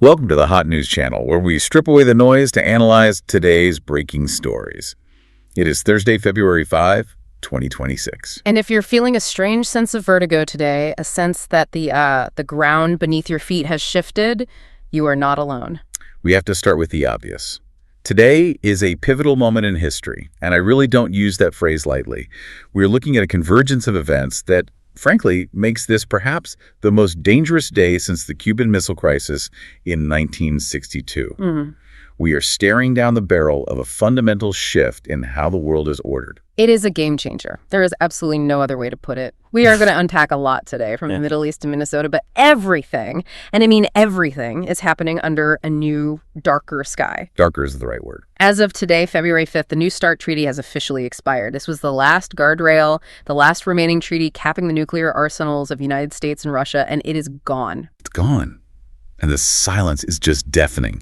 Welcome to the Hot News Channel, where we strip away the noise to analyze today's breaking stories. It is Thursday, February 5, 2026. And if you're feeling a strange sense of vertigo today, a sense that the ground beneath your feet has shifted, you are not alone. We have to start with the obvious. Today is a pivotal moment in history, and I really don't use that phrase lightly. We're looking at a convergence of events that, frankly, makes this perhaps the most dangerous day since the Cuban Missile Crisis in 1962. We are staring down the barrel of a fundamental shift in how the world is ordered. It is a game changer. There is absolutely no other way to put it. We are going to unpack a lot today, from the Middle East to Minnesota, but everything, and I mean everything, is happening under a new, darker sky. Darker is the right word. As of today, February 5th, the New START Treaty has officially expired. This was the last guardrail, the last remaining treaty capping the nuclear arsenals of the United States and Russia, and it is gone. It's gone. And the silence is just deafening.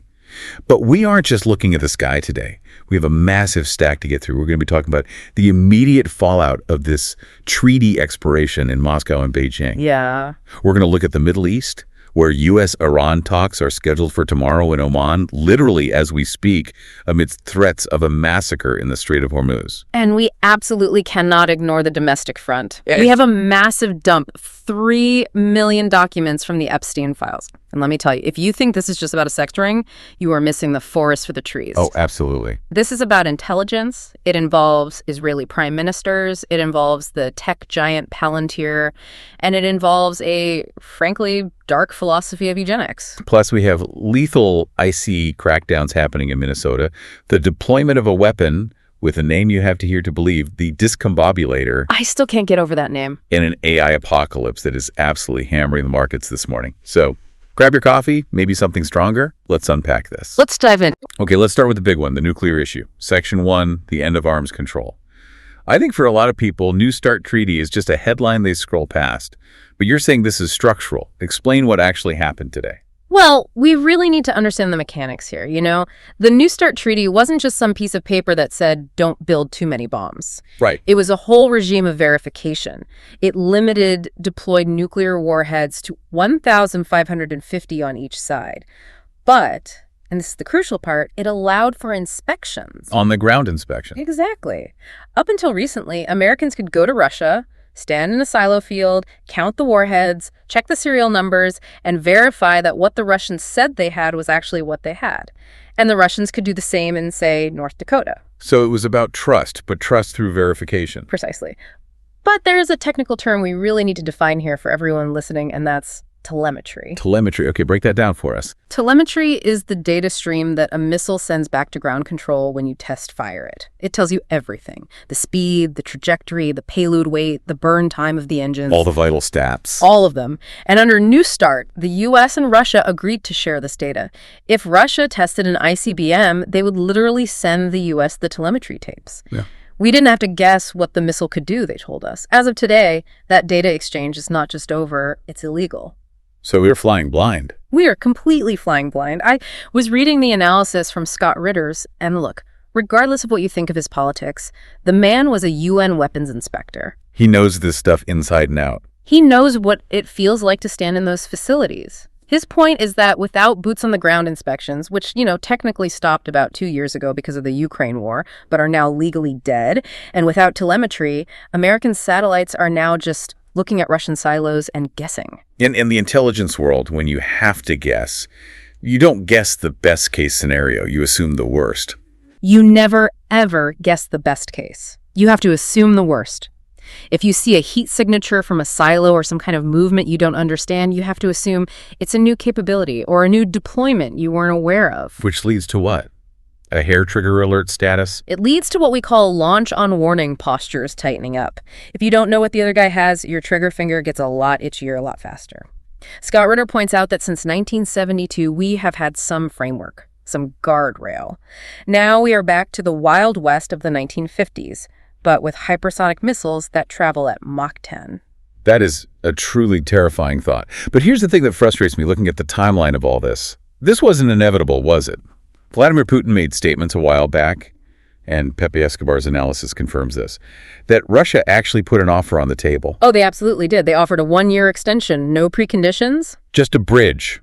But we aren't just looking at the sky today. We have a massive stack to get through. We're going to be talking about the immediate fallout of this treaty expiration in Moscow and Beijing. Yeah. We're going to look at the Middle East, where U.S.-Iran talks are scheduled for tomorrow in Oman, literally as we speak, amidst threats of a massacre in the Strait of Hormuz. And we absolutely cannot ignore the domestic front. We have a massive dump, 3 million documents from the Epstein files. And let me tell you, if you think this is just about a sex ring, you are missing the forest for the trees. Oh, absolutely. This is about intelligence. It involves Israeli prime ministers. It involves the tech giant Palantir. And it involves a, frankly, dark philosophy of eugenics. Plus, we have lethal IC crackdowns happening in Minnesota, the deployment of a weapon with a name you have to hear to believe, the discombobulator. I still can't get over that name. In an AI apocalypse that is absolutely hammering the markets this morning. So grab your coffee, maybe something stronger. Let's unpack this. Let's dive in. Okay, let's start with the big one, the nuclear issue. Section 1, the end of arms control. I think for a lot of people, New START Treaty is just a headline they scroll past. But you're saying this is structural. Explain what actually happened today. Well, we really need to understand the mechanics here, you know? The New START Treaty wasn't just some piece of paper that said, don't build too many bombs. Right. It was a whole regime of verification. It limited deployed nuclear warheads to 1,550 on each side. But, and this is the crucial part, it allowed for inspections. On the ground inspection. Exactly. Up until recently, Americans could go to Russia, stand in a silo field, count the warheads, check the serial numbers, and verify that what the Russians said they had was actually what they had. And the Russians could do the same in, say, North Dakota. So it was about trust, but trust through verification. Precisely. But there is a technical term we really need to define here for everyone listening, and that's telemetry. Telemetry. Okay, break that down for us. Telemetry is the data stream that a missile sends back to ground control when you test fire it. It tells you everything. The speed, the trajectory, the payload weight, the burn time of the engines. All the vital stats. All of them. And under New START, the U.S. and Russia agreed to share this data. If Russia tested an ICBM, they would literally send the U.S. the telemetry tapes. Yeah. We didn't have to guess what the missile could do, they told us. As of today, that data exchange is not just over, it's illegal. So we're flying blind. We are completely flying blind. I was reading the analysis from Scott Ritters, and look, regardless of what you think of his politics, the man was a UN weapons inspector. He knows this stuff inside and out. He knows what it feels like to stand in those facilities. His point is that without boots-on-the-ground inspections, which, technically stopped about 2 years ago because of the Ukraine war, but are now legally dead, and without telemetry, American satellites are now just looking at Russian silos and guessing. In the intelligence world, when you have to guess, you don't guess the best case scenario. You assume the worst. You never, ever guess the best case. You have to assume the worst. If you see a heat signature from a silo or some kind of movement you don't understand, you have to assume it's a new capability or a new deployment you weren't aware of. Which leads to what? A hair trigger alert status? It leads to what we call launch on warning postures tightening up. If you don't know what the other guy has, your trigger finger gets a lot itchier a lot faster. Scott Ritter points out that since 1972, we have had some framework, some guardrail. Now we are back to the Wild West of the 1950s, but with hypersonic missiles that travel at Mach 10. That is a truly terrifying thought. But here's the thing that frustrates me looking at the timeline of all this. This wasn't inevitable, was it? Vladimir Putin made statements a while back, and Pepe Escobar's analysis confirms this, that Russia actually put an offer on the table. Oh, they absolutely did. They offered a 1-year extension, no preconditions. Just a bridge,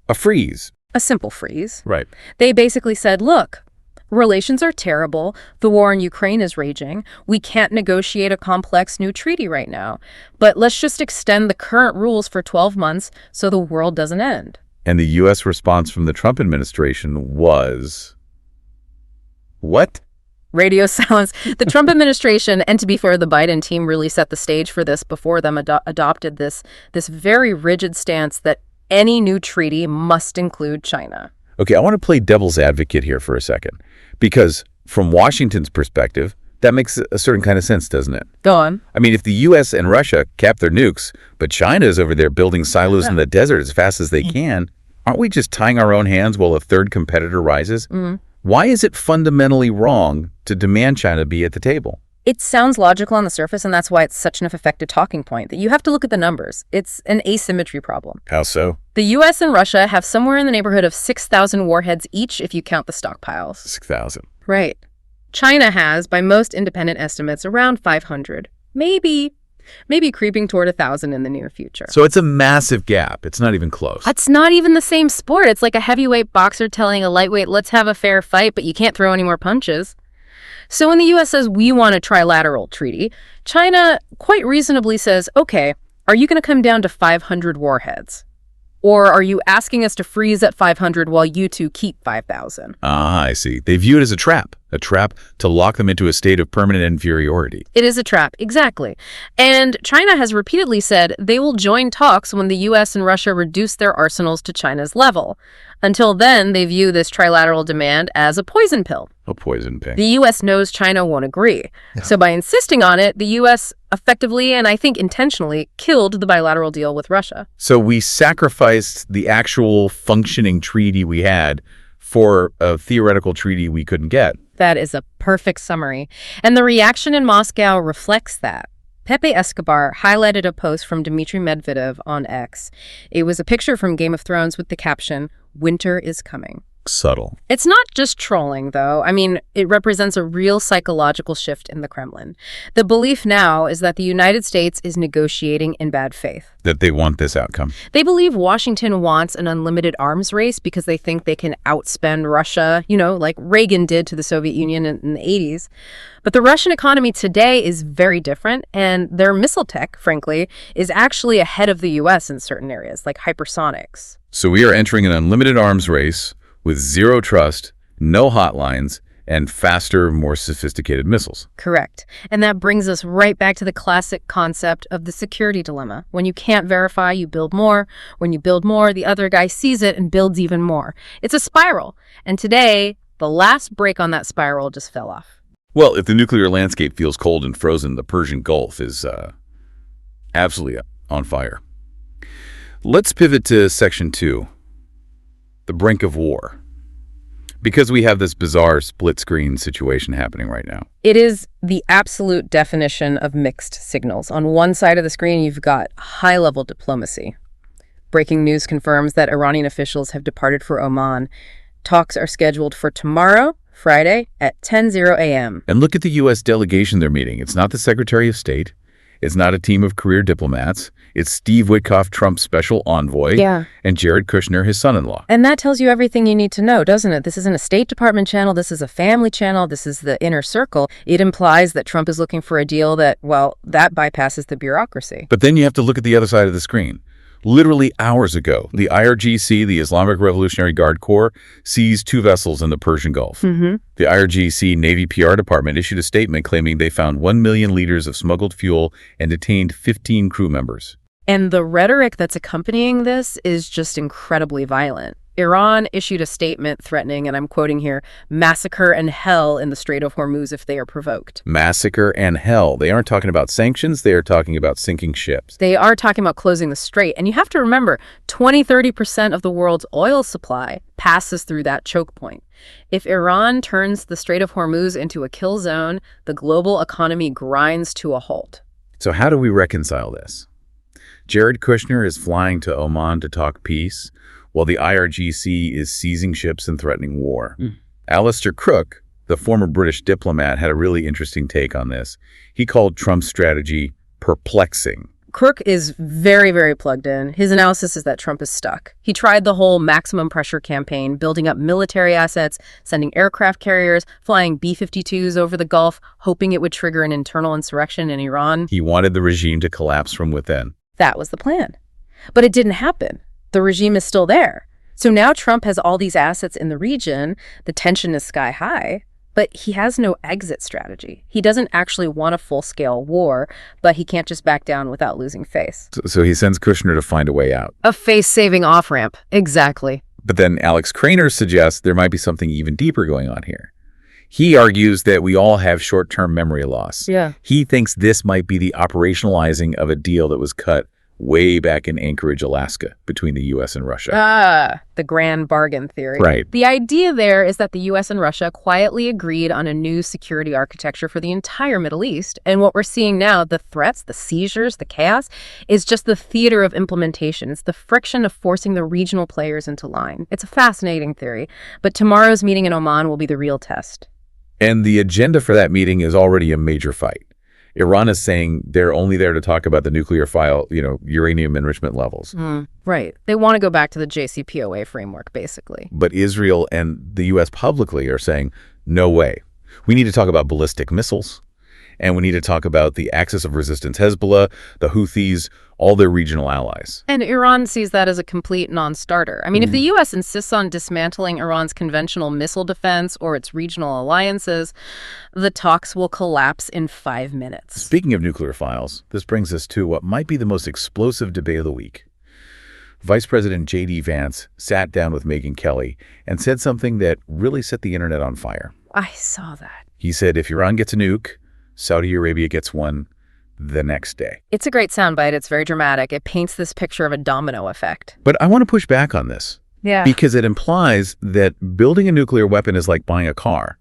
a freeze. a simple freeze. Right. They basically said, look, relations are terrible. The war in Ukraine is raging. We can't negotiate a complex new treaty right now. But let's just extend the current rules for 12 months so the world doesn't end. And the U.S. response from the Trump administration was... what? Radio silence. The Trump administration, and to be fair, the Biden team really set the stage for this before them, adopted this very rigid stance that any new treaty must include China. Okay, I want to play devil's advocate here for a second, because from Washington's perspective, that makes a certain kind of sense, doesn't it? Go on. I mean, if the U.S. and Russia cap their nukes, but China is over there building silos in the desert as fast as they can, aren't we just tying our own hands while a third competitor rises? Why is it fundamentally wrong to demand China be at the table? It sounds logical on the surface, and that's why it's such an effective talking point, that you have to look at the numbers. It's an asymmetry problem. How so? The U.S. and Russia have somewhere in the neighborhood of 6,000 warheads each if you count the stockpiles. 6,000. Right. China has, by most independent estimates, around 500. Maybe creeping toward 1,000 in the near future. So it's a massive gap. It's not even close. It's not even the same sport. It's like a heavyweight boxer telling a lightweight, let's have a fair fight, but you can't throw any more punches. So when the U.S. says we want a trilateral treaty, China quite reasonably says, okay, are you going to come down to 500 warheads? Or are you asking us to freeze at 500 while you two keep 5,000? Ah, I see. They view it as a trap to lock them into a state of permanent inferiority. It is a trap, exactly. And China has repeatedly said they will join talks when the U.S. and Russia reduce their arsenals to China's level. Until then, they view this trilateral demand as a poison pill. A poison pill. The U.S. knows China won't agree. Yeah. So by insisting on it, the U.S. effectively, and I think intentionally, killed the bilateral deal with Russia. So we sacrificed the actual functioning treaty we had for a theoretical treaty we couldn't get. That is a perfect summary. And the reaction in Moscow reflects that. Pepe Escobar highlighted a post from Dmitry Medvedev on X. It was a picture from Game of Thrones with the caption, "Winter is coming." Subtle. It's not just trolling, though. I mean, it represents a real psychological shift in the Kremlin. The belief now is that the United States is negotiating in bad faith. That they want this outcome. They believe Washington wants an unlimited arms race because they think they can outspend Russia, like Reagan did to the Soviet Union in the 80s. But the Russian economy today is very different, and their missile tech, frankly, is actually ahead of the U.S. in certain areas, like hypersonics. So we are entering an unlimited arms race with zero trust, no hotlines, and faster, more sophisticated missiles. Correct. And that brings us right back to the classic concept of the security dilemma. When you can't verify, you build more. When you build more, the other guy sees it and builds even more. It's a spiral. And today, the last break on that spiral just fell off. Well, if the nuclear landscape feels cold and frozen, the Persian Gulf is absolutely on fire. Let's pivot to Section 2. The brink of war, because we have this bizarre split-screen situation happening right now. It is the absolute definition of mixed signals. On one side of the screen, you've got high-level diplomacy. Breaking news confirms that Iranian officials have departed for Oman. Talks are scheduled for tomorrow, Friday, at 10:00 a.m. And look at the U.S. delegation they're meeting. It's not the Secretary of State. It's not a team of career diplomats. It's Steve Witkoff, Trump's special envoy, and Jared Kushner, his son-in-law. And that tells you everything you need to know, doesn't it? This isn't a State Department channel. This is a family channel. This is the inner circle. It implies that Trump is looking for a deal that bypasses the bureaucracy. But then you have to look at the other side of the screen. Literally hours ago, the IRGC, the Islamic Revolutionary Guard Corps, seized 2 vessels in the Persian Gulf. The IRGC Navy PR department issued a statement claiming they found 1 million liters of smuggled fuel and detained 15 crew members. And the rhetoric that's accompanying this is just incredibly violent. Iran issued a statement threatening, and I'm quoting here, massacre and hell in the Strait of Hormuz if they are provoked. Massacre and hell. They aren't talking about sanctions. They are talking about sinking ships. They are talking about closing the strait. And you have to remember, 20-30% of the world's oil supply passes through that choke point. If Iran turns the Strait of Hormuz into a kill zone, the global economy grinds to a halt. So how do we reconcile this? Jared Kushner is flying to Oman to talk peace, while the IRGC is seizing ships and threatening war. Alastair Crooke, the former British diplomat, had a really interesting take on this. He called Trump's strategy perplexing. Crooke is very, very plugged in. His analysis is that Trump is stuck. He tried the whole maximum pressure campaign, building up military assets, sending aircraft carriers, flying B-52s over the Gulf, hoping it would trigger an internal insurrection in Iran. He wanted the regime to collapse from within. That was the plan. But it didn't happen. The regime is still there. So now Trump has all these assets in the region. The tension is sky high. But he has no exit strategy. He doesn't actually want a full-scale war, but he can't just back down without losing face. So he sends Kushner to find a way out. A face-saving off-ramp. Exactly. But then Alex Krainer suggests there might be something even deeper going on here. He argues that we all have short-term memory loss. Yeah. He thinks this might be the operationalizing of a deal that was cut way back in Anchorage, Alaska, between the U.S. and Russia. The grand bargain theory. Right. The idea there is that the U.S. and Russia quietly agreed on a new security architecture for the entire Middle East. And what we're seeing now, the threats, the seizures, the chaos, is just the theater of implementation. It's the friction of forcing the regional players into line. It's a fascinating theory, but tomorrow's meeting in Oman will be the real test. And the agenda for that meeting is already a major fight. Iran is saying they're only there to talk about the nuclear file, uranium enrichment levels. Right. They want to go back to the JCPOA framework, basically. But Israel and the U.S. publicly are saying, no way. We need to talk about ballistic missiles, and we need to talk about the axis of resistance Hezbollah, the Houthis, all their regional allies. And Iran sees that as a complete non-starter. I mean, if the U.S. insists on dismantling Iran's conventional missile defense or its regional alliances, the talks will collapse in 5 minutes. Speaking of nuclear files, this brings us to what might be the most explosive debate of the week. Vice President J.D. Vance sat down with Megyn Kelly and said something that really set the internet on fire. I saw that. He said if Iran gets a nuke, Saudi Arabia gets one the next day. It's a great soundbite. It's very dramatic. It paints this picture of a domino effect. But I want to push back on this. Yeah. Because it implies that building a nuclear weapon is like buying a car.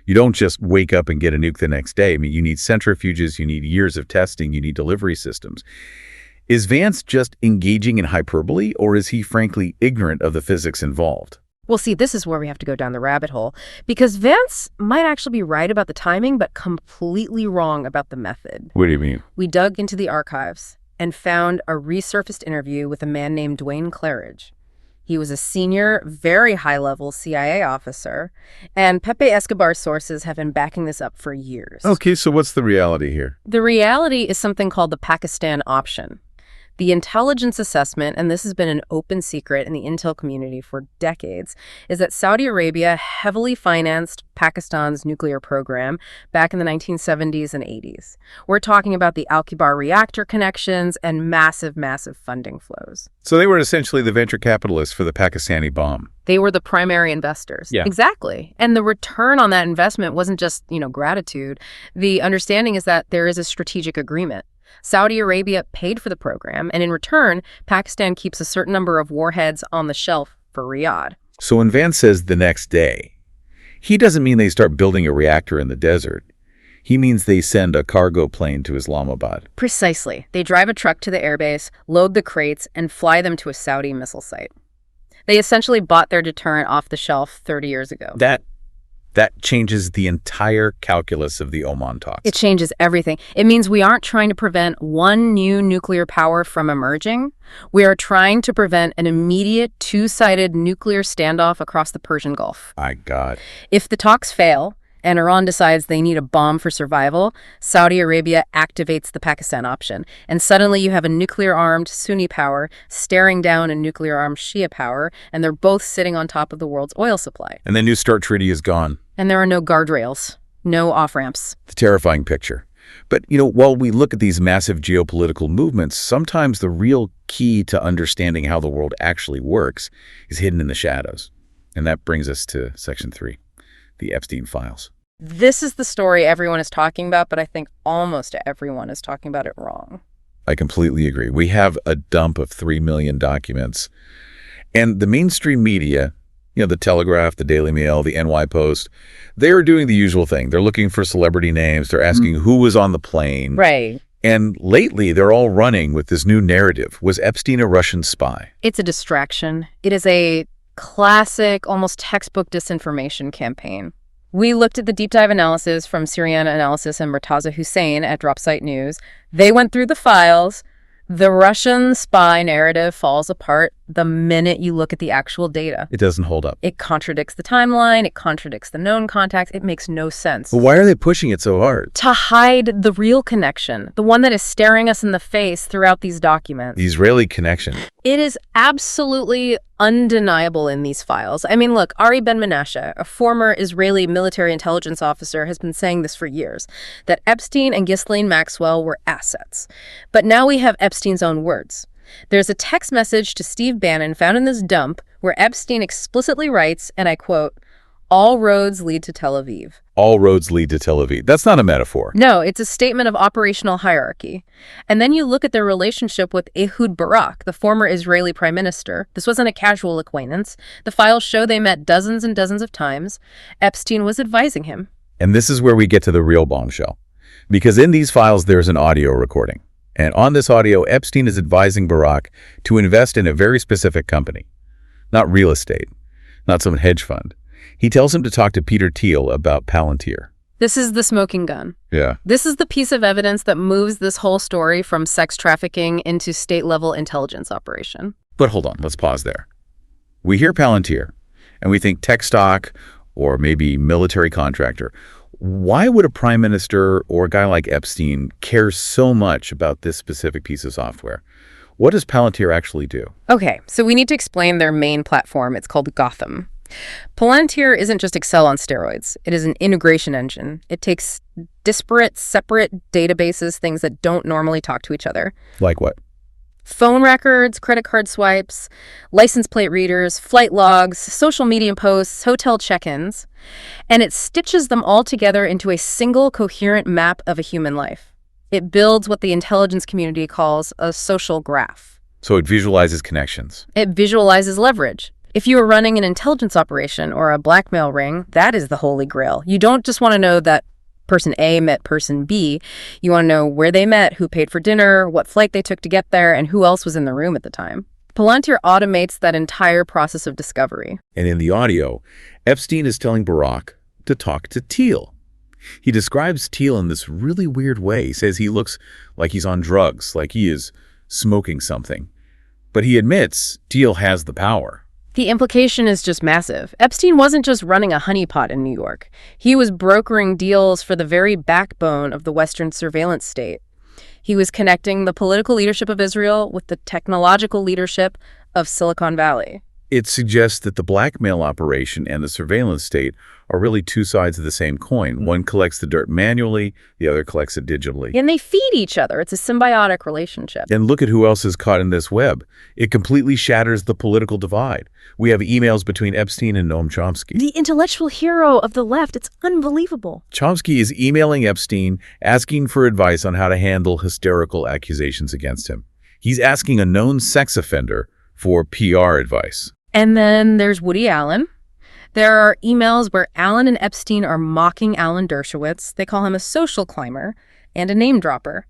You don't just wake up and get a nuke the next day. I mean, you need centrifuges, you need years of testing, you need delivery systems. Is Vance just engaging in hyperbole, or is he frankly ignorant of the physics involved? Well, see, this is where we have to go down the rabbit hole, because Vance might actually be right about the timing, but completely wrong about the method. What do you mean? We dug into the archives and found a resurfaced interview with a man named Dwayne Claridge. He was a senior, very high-level CIA officer, and Pepe Escobar's sources have been backing this up for years. Okay, so what's the reality here? The reality is something called the Pakistan option. The intelligence assessment, and this has been an open secret in the intel community for decades, is that Saudi Arabia heavily financed Pakistan's nuclear program back in the 1970s and 80s. We're talking about the Al-Kibar reactor connections and massive, massive funding flows. So they were essentially the venture capitalists for the Pakistani bomb. They were the primary investors. Yeah. Exactly. And the return on that investment wasn't just, gratitude. The understanding is that there is a strategic agreement. Saudi Arabia paid for the program, and in return, Pakistan keeps a certain number of warheads on the shelf for Riyadh. So when Vance says the next day, he doesn't mean they start building a reactor in the desert. He means they send a cargo plane to Islamabad. Precisely. They drive a truck to the airbase, load the crates, and fly them to a Saudi missile site. They essentially bought their deterrent off the shelf 30 years ago. That changes the entire calculus of the Oman talks. It changes everything. It means we aren't trying to prevent one new nuclear power from emerging. We are trying to prevent an immediate two-sided nuclear standoff across the Persian Gulf. My God. If the talks fail and Iran decides they need a bomb for survival, Saudi Arabia activates the Pakistan option. And suddenly you have a nuclear-armed Sunni power staring down a nuclear-armed Shia power, and they're both sitting on top of the world's oil supply. And the New START treaty is gone. And there are no guardrails, no off-ramps. It's a terrifying picture. But, while we look at these massive geopolitical movements, sometimes the real key to understanding how the world actually works is hidden in the shadows. And that brings us to Section 3, the Epstein files. This is the story everyone is talking about, but I think almost everyone is talking about it wrong. I completely agree. We have a dump of 3 million documents. And the mainstream media, the Telegraph, the Daily Mail, the NY Post, they are doing the usual thing. They're looking for celebrity names. They're asking who was on the plane. Right. And lately, they're all running with this new narrative. Was Epstein a Russian spy? It's a distraction. It is a classic, almost textbook disinformation campaign. We looked at the deep dive analysis from Syriana Analysis and Murtaza Hussein at Dropsite News. They went through the files. The Russian spy narrative falls apart the minute you look at the actual data. It doesn't hold up. It contradicts the timeline, it contradicts the known contacts, it makes no sense. But why are they pushing it so hard? To hide the real connection, the one that is staring us in the face throughout these documents. The Israeli connection. It is absolutely undeniable in these files. I mean, look, Ari Ben-Menashe, a former Israeli military intelligence officer, has been saying this for years, that Epstein and Ghislaine Maxwell were assets. But now we have Epstein's own words. There's a text message to Steve Bannon found in this dump where Epstein explicitly writes, and I quote, "All roads lead to Tel Aviv." All roads lead to Tel Aviv. That's not a metaphor. No, it's a statement of operational hierarchy. And then you look at their relationship with Ehud Barak, the former Israeli prime minister. This wasn't a casual acquaintance. The files show they met dozens and dozens of times. Epstein was advising him. And this is where we get to the real bombshell. Because in these files, there's an audio recording. And on this audio, Epstein is advising Barak to invest in a very specific company. Not real estate, not some hedge fund. He tells him to talk to Peter Thiel about Palantir. This is the smoking gun. Yeah. This is the piece of evidence that moves this whole story from sex trafficking into state-level intelligence operation. But hold on, let's pause there. We hear Palantir, and we think tech stock or maybe military contractor. Why would a prime minister or a guy like Epstein care so much about this specific piece of software? What does Palantir actually do? Okay, so we need to explain their main platform. It's called Gotham. Palantir isn't just Excel on steroids. It is an integration engine. It takes disparate, separate databases, things that don't normally talk to each other. Like what? Phone records, credit card swipes, license plate readers, flight logs, social media posts, hotel check-ins, and it stitches them all together into a single coherent map of a human life. It builds what the intelligence community calls a social graph. So it visualizes connections. It visualizes leverage. If you are running an intelligence operation or a blackmail ring, that is the holy grail. You don't just want to know that person A met person B. You want to know where they met, who paid for dinner, what flight they took to get there, and who else was in the room at the time. Palantir automates that entire process of discovery. And in the audio, Epstein is telling Barak to talk to Thiel. He describes Thiel in this really weird way. He says he looks like he's on drugs, like he is smoking something. But he admits Thiel has the power. The implication is just massive. Epstein wasn't just running a honeypot in New York. He was brokering deals for the very backbone of the Western surveillance state. He was connecting the political leadership of Israel with the technological leadership of Silicon Valley. It suggests that the blackmail operation and the surveillance state are really two sides of the same coin. One collects the dirt manually, the other collects it digitally. And they feed each other. It's a symbiotic relationship. And look at who else is caught in this web. It completely shatters the political divide. We have emails between Epstein and Noam Chomsky. The intellectual hero of the left. It's unbelievable. Chomsky is emailing Epstein, asking for advice on how to handle hysterical accusations against him. He's asking a known sex offender for PR advice. And then there's Woody Allen. There are emails where Allen and Epstein are mocking Alan Dershowitz. They call him a social climber and a name dropper.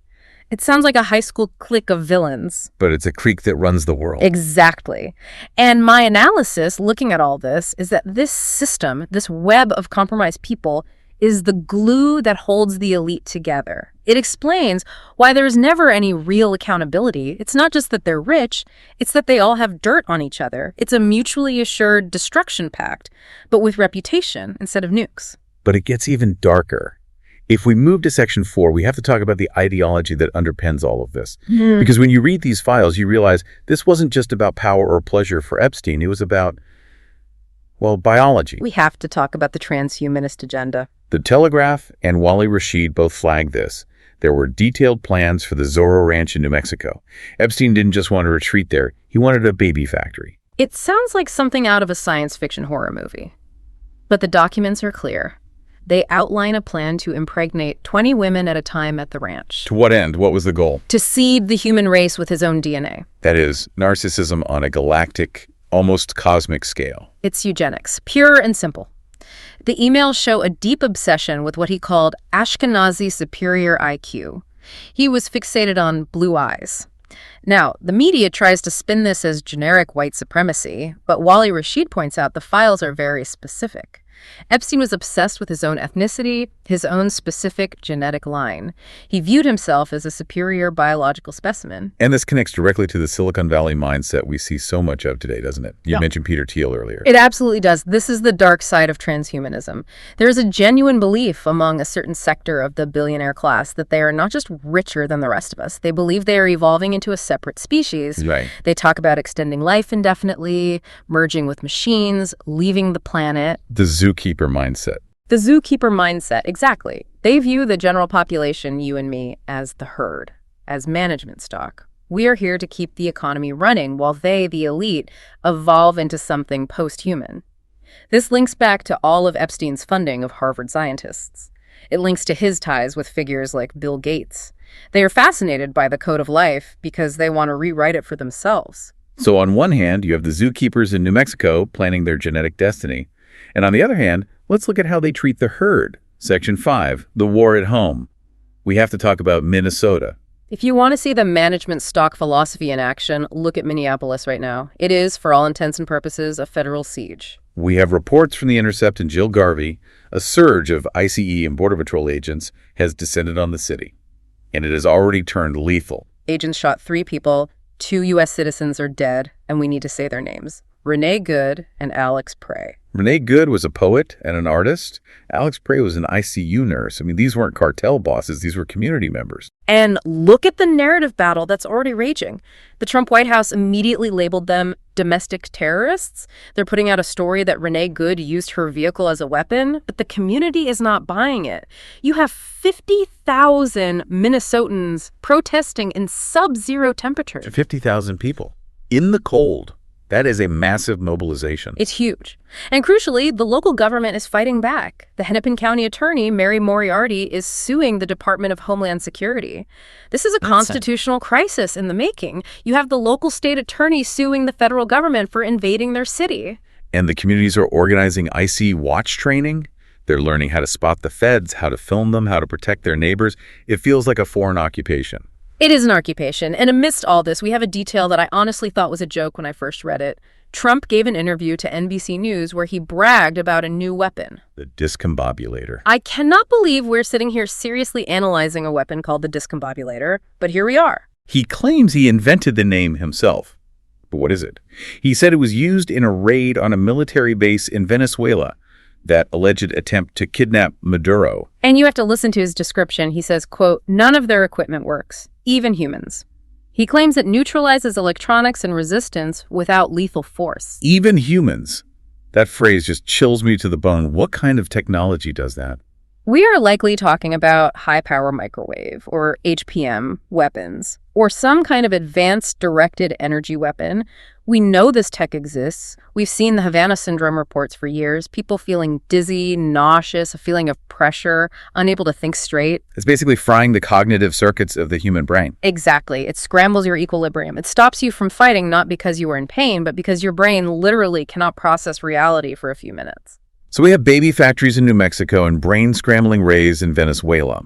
It sounds like a high school clique of villains. But it's a creek that runs the world. Exactly. And my analysis, looking at all this, is that this system, this web of compromised people, is the glue that holds the elite together. It explains why there's never any real accountability. It's not just that they're rich, it's that they all have dirt on each other. It's a mutually assured destruction pact, but with reputation instead of nukes. But it gets even darker. If we move to Section 4, we have to talk about the ideology that underpins all of this. Because when you read these files, you realize this wasn't just about power or pleasure for Epstein. It was about, well, biology. We have to talk about the transhumanist agenda. The Telegraph and Wally Rashid both flagged this. There were detailed plans for the Zorro Ranch in New Mexico. Epstein didn't just want to retreat there. He wanted a baby factory. It sounds like something out of a science fiction horror movie. But the documents are clear. They outline a plan to impregnate 20 women at a time at the ranch. To what end? What was the goal? To seed the human race with his own DNA. That is, narcissism on a galactic, almost cosmic scale. It's eugenics, pure and simple. The emails show a deep obsession with what he called Ashkenazi superior IQ. He was fixated on blue eyes. Now, the media tries to spin this as generic white supremacy, but Wally Rashid points out the files are very specific. Epstein was obsessed with his own ethnicity, his own specific genetic line. He viewed himself as a superior biological specimen. And this connects directly to the Silicon Valley mindset we see so much of today, doesn't it? You Yeah. mentioned Peter Thiel earlier. It absolutely does. This is the dark side of transhumanism. There is a genuine belief among a certain sector of the billionaire class that they are not just richer than the rest of us. They believe they are evolving into a separate species. Right. They talk about extending life indefinitely, merging with machines, leaving the planet. The zookeeper mindset. The zookeeper mindset, exactly. They view the general population, you and me, as the herd, as management stock. We are here to keep the economy running while they, the elite, evolve into something post-human. This links back to all of Epstein's funding of Harvard scientists. It links to his ties with figures like Bill Gates. They are fascinated by the code of life because they want to rewrite it for themselves. So on one hand, you have the zookeepers in New Mexico planning their genetic destiny. And on the other hand, let's look at how they treat the herd. Section 5, the war at home. We have to talk about Minnesota. If you want to see the management stock philosophy in action, look at Minneapolis right now. It is, for all intents and purposes, a federal siege. We have reports from The Intercept and Jill Garvey. A surge of ICE and Border Patrol agents has descended on the city, and it has already turned lethal. Agents shot 3 people, 2 U.S. citizens are dead, and we need to say their names. Renee Good and Alex Prey. Renee Good was a poet and an artist. Alex Prey was an ICU nurse. I mean, these weren't cartel bosses. These were community members. And look at the narrative battle that's already raging. The Trump White House immediately labeled them domestic terrorists. They're putting out a story that Renee Good used her vehicle as a weapon, but the community is not buying it. You have 50,000 Minnesotans protesting in sub-zero temperatures. 50,000 people in the cold. That is a massive mobilization. It's huge. And crucially, the local government is fighting back. The Hennepin County attorney, Mary Moriarty, is suing the Department of Homeland Security. This is a constitutional crisis in the making. You have the local state attorney suing the federal government for invading their city. And the communities are organizing IC watch training. They're learning how to spot the feds, how to film them, how to protect their neighbors. It feels like a foreign occupation. It is an occupation, and amidst all this, we have a detail that I honestly thought was a joke when I first read it. Trump gave an interview to NBC News where he bragged about a new weapon. The discombobulator. I cannot believe we're sitting here seriously analyzing a weapon called the discombobulator, but here we are. He claims he invented the name himself. But what is it? He said it was used in a raid on a military base in Venezuela, that alleged attempt to kidnap Maduro. And you have to listen to his description. He says, quote, "None of their equipment works, even humans." He claims it neutralizes electronics and resistance without lethal force. Even humans. That phrase just chills me to the bone. What kind of technology does that? We are likely talking about high-power microwave, or HPM, weapons, or some kind of advanced directed energy weapon. We know this tech exists. We've seen the Havana Syndrome reports for years, people feeling dizzy, nauseous, a feeling of pressure, unable to think straight. It's basically frying the cognitive circuits of the human brain. Exactly. It scrambles your equilibrium. It stops you from fighting not because you are in pain, but because your brain literally cannot process reality for a few minutes. So we have baby factories in New Mexico and brain-scrambling rays in Venezuela.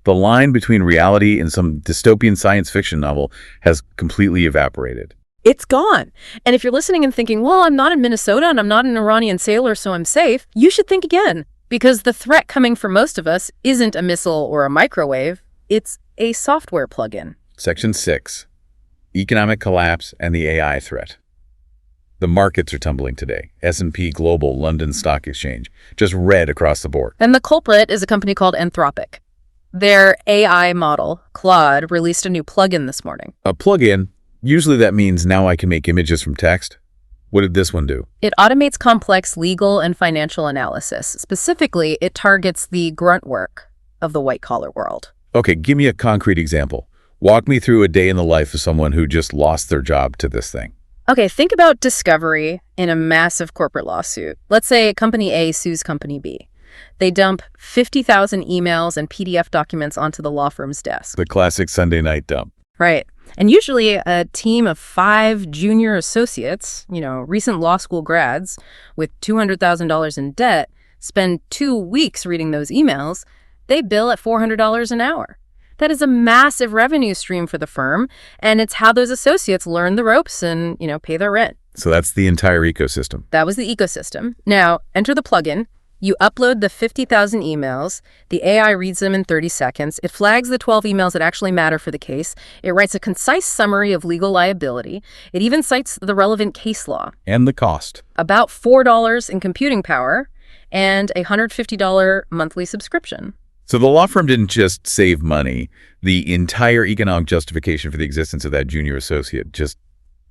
The line between reality and some dystopian science fiction novel has completely evaporated. It's gone. And if you're listening and thinking, well, I'm not in Minnesota and I'm not an Iranian sailor, so I'm safe, you should think again. Because the threat coming for most of us isn't a missile or a microwave. It's a software plugin. Section 6, economic collapse and the AI threat. The markets are tumbling today. S&P Global, London Stock Exchange, just red across the board. And the culprit is a company called Anthropic. Their AI model, Claude, released a new plugin this morning. A plugin? Usually that means now I can make images from text. What did this one do? It automates complex legal and financial analysis. Specifically, it targets the grunt work of the white-collar world. Okay, give me a concrete example. Walk me through a day in the life of someone who just lost their job to this thing. Okay, think about Discovery in a massive corporate lawsuit. Let's say Company A sues Company B. They dump 50,000 emails and PDF documents onto the law firm's desk. The classic Sunday night dump. Right. And usually a team of 5 junior associates, recent law school grads with $200,000 in debt, spend 2 weeks reading those emails. They bill at $400 an hour. That is a massive revenue stream for the firm, and it's how those associates learn the ropes and, pay their rent. So that's the entire ecosystem. That was the ecosystem. Now, enter the plugin. You upload the 50,000 emails, the AI reads them in 30 seconds, it flags the 12 emails that actually matter for the case, it writes a concise summary of legal liability, it even cites the relevant case law. And the cost. About $4 in computing power and a $150 monthly subscription. So the law firm didn't just save money. The entire economic justification for the existence of that junior associate just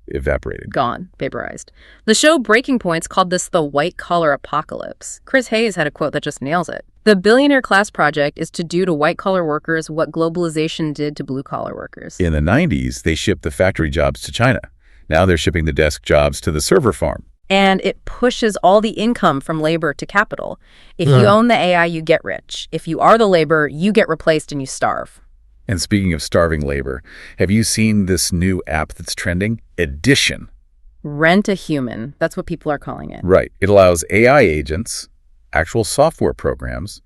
evaporated. Gone. Vaporized. The show Breaking Points called this the white-collar apocalypse. Chris Hayes had a quote that just nails it. The billionaire class project is to do to white-collar workers what globalization did to blue-collar workers. In the 90s, they shipped the factory jobs to China. Now they're shipping the desk jobs to the server farm. And it pushes all the income from labor to capital. If you own the AI, you get rich. If you are the labor, you get replaced and you starve. And speaking of starving labor, have you seen this new app that's trending? Edition. Rent a human. That's what people are calling it. Right. It allows AI agents, actual software programs,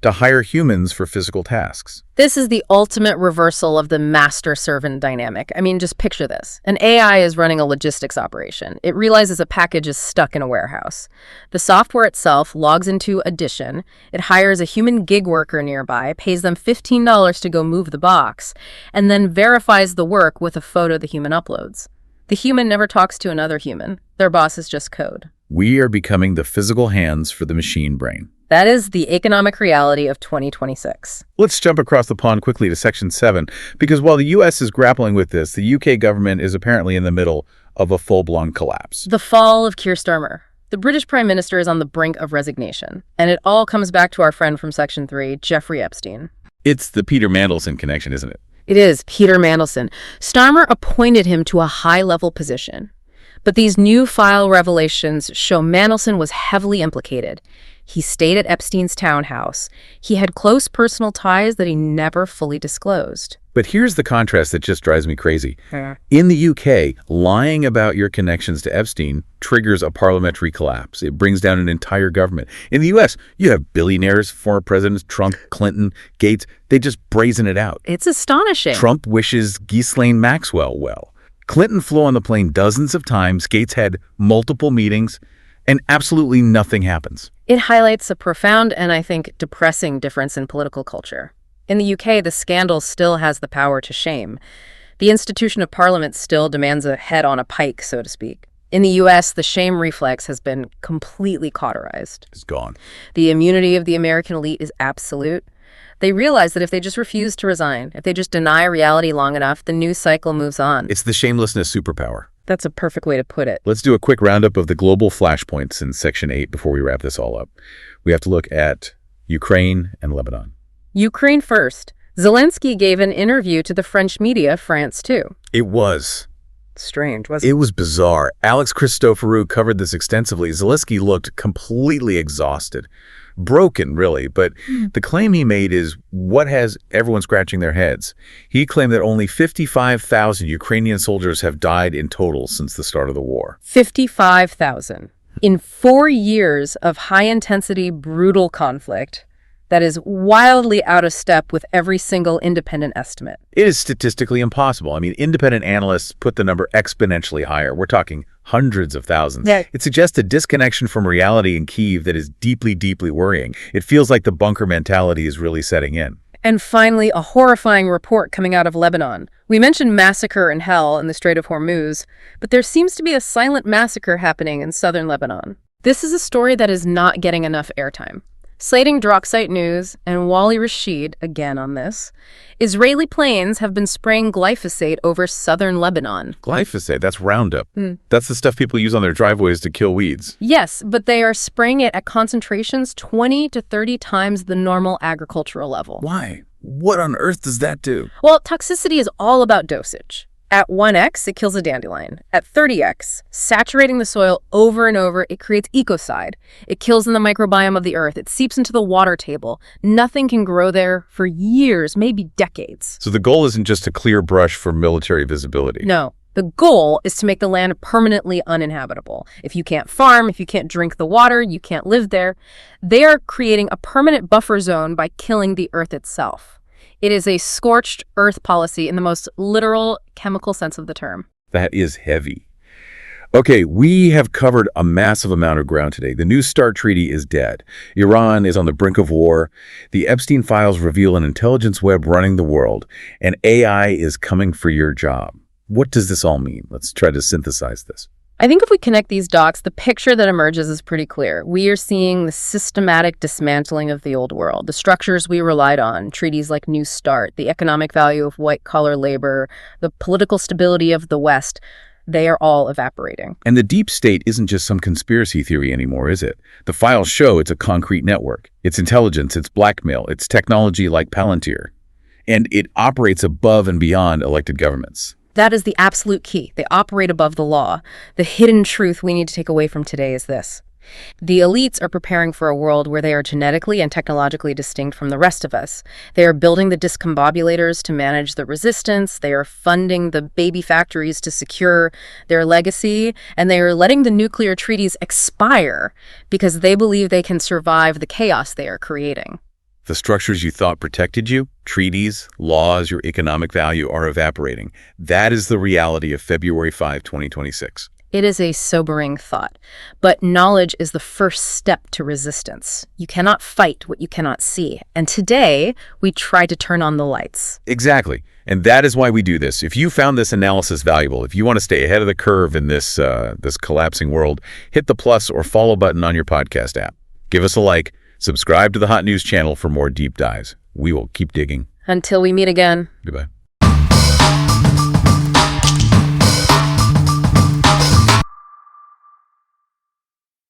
to hire humans for physical tasks. This is the ultimate reversal of the master-servant dynamic. I mean, just picture this. An AI is running a logistics operation. It realizes a package is stuck in a warehouse. The software itself logs into Edition. It hires a human gig worker nearby, pays them $15 to go move the box, and then verifies the work with a photo the human uploads. The human never talks to another human. Their boss is just code. We are becoming the physical hands for the machine brain. That is the economic reality of 2026. Let's jump across the pond quickly to Section 7, because while the U.S. is grappling with this, the UK government is apparently in the middle of a full-blown collapse. The fall of Keir Starmer. The British Prime Minister is on the brink of resignation. And it all comes back to our friend from Section 3, Jeffrey Epstein. It's the Peter Mandelson connection, isn't it? It is Peter Mandelson. Starmer appointed him to a high-level position. But these new file revelations show Mandelson was heavily implicated. He stayed at Epstein's townhouse. He had close personal ties that he never fully disclosed. But here's the contrast that just drives me crazy. Yeah. In the UK, lying about your connections to Epstein triggers a parliamentary collapse. It brings down an entire government. In the US, you have billionaires, former presidents, Trump, Clinton, Gates. They just brazen it out. It's astonishing. Trump wishes Ghislaine Maxwell well. Clinton flew on the plane dozens of times. Gates had multiple meetings, and absolutely nothing happens. It highlights a profound and, I think, depressing difference in political culture. In the UK, the scandal still has the power to shame. The institution of parliament still demands a head on a pike, so to speak. In the US, the shame reflex has been completely cauterized. It's gone. The immunity of the American elite is absolute. They realize that if they just refuse to resign, if they just deny reality long enough, the news cycle moves on. It's the shamelessness superpower. That's a perfect way to put it. Let's do a quick roundup of the global flashpoints in Section 8 before we wrap this all up. We have to look at Ukraine and Lebanon. Ukraine first. Zelensky gave an interview to the French media, France 2. It was. Strange, wasn't it? It was bizarre. Alex Christoforou covered this extensively. Zelensky looked completely exhausted. Broken, really, but the claim he made is what has everyone scratching their heads. He claimed that only 55,000 Ukrainian soldiers have died in total since the start of the war. 55,000. In 4 years of high-intensity, brutal conflict, that is wildly out of step with every single independent estimate. It is statistically impossible. I mean, independent analysts put the number exponentially higher. We're talking hundreds of thousands. Yeah. It suggests a disconnection from reality in Kyiv that is deeply, deeply worrying. It feels like the bunker mentality is really setting in. And finally, a horrifying report coming out of Lebanon. We mentioned massacre and hell in the Strait of Hormuz, but there seems to be a silent massacre happening in southern Lebanon. This is a story that is not getting enough airtime. Slating Droxite News and Wally Rashid, again on this, Israeli planes have been spraying glyphosate over southern Lebanon. Glyphosate, that's Roundup. That's the stuff people use on their driveways to kill weeds. Yes, but they are spraying it at concentrations 20 to 30 times the normal agricultural level. Why? What on earth does that do? Well, toxicity is all about dosage. At 1x, it kills a dandelion. At 30x, saturating the soil over and over, it creates ecocide. It kills in the microbiome of the earth. It seeps into the water table. Nothing can grow there for years, maybe decades. So the goal isn't just to clear brush for military visibility. No. The goal is to make the land permanently uninhabitable. If you can't farm, if you can't drink the water, you can't live there. They are creating a permanent buffer zone by killing the earth itself. It is a scorched earth policy in the most literal chemical sense of the term. That is heavy. Okay, we have covered a massive amount of ground today. The New START treaty is dead. Iran is on the brink of war. The Epstein files reveal an intelligence web running the world. And AI is coming for your job. What does this all mean? Let's try to synthesize this. I think if we connect these dots, the picture that emerges is pretty clear. We are seeing the systematic dismantling of the old world, the structures we relied on, treaties like New START, the economic value of white-collar labor, the political stability of the West. They are all evaporating. And the deep state isn't just some conspiracy theory anymore, is it? The files show it's a concrete network. It's intelligence, it's blackmail, it's technology like Palantir. And it operates above and beyond elected governments. That is the absolute key. They operate above the law. The hidden truth we need to take away from today is this. The elites are preparing for a world where they are genetically and technologically distinct from the rest of us. They are building the discombobulators to manage the resistance, they are funding the baby factories to secure their legacy, and they are letting the nuclear treaties expire because they believe they can survive the chaos they are creating. The structures you thought protected you, treaties, laws, your economic value are evaporating. That is the reality of February 5, 2026. It is a sobering thought, but knowledge is the first step to resistance. You cannot fight what you cannot see. And today, we try to turn on the lights. Exactly. And that is why we do this. If you found this analysis valuable, if you want to stay ahead of the curve in this collapsing world, hit the plus or follow button on your podcast app. Give us a like, subscribe to the Hot News channel for more deep dives. We will keep digging. Until we meet again. Goodbye.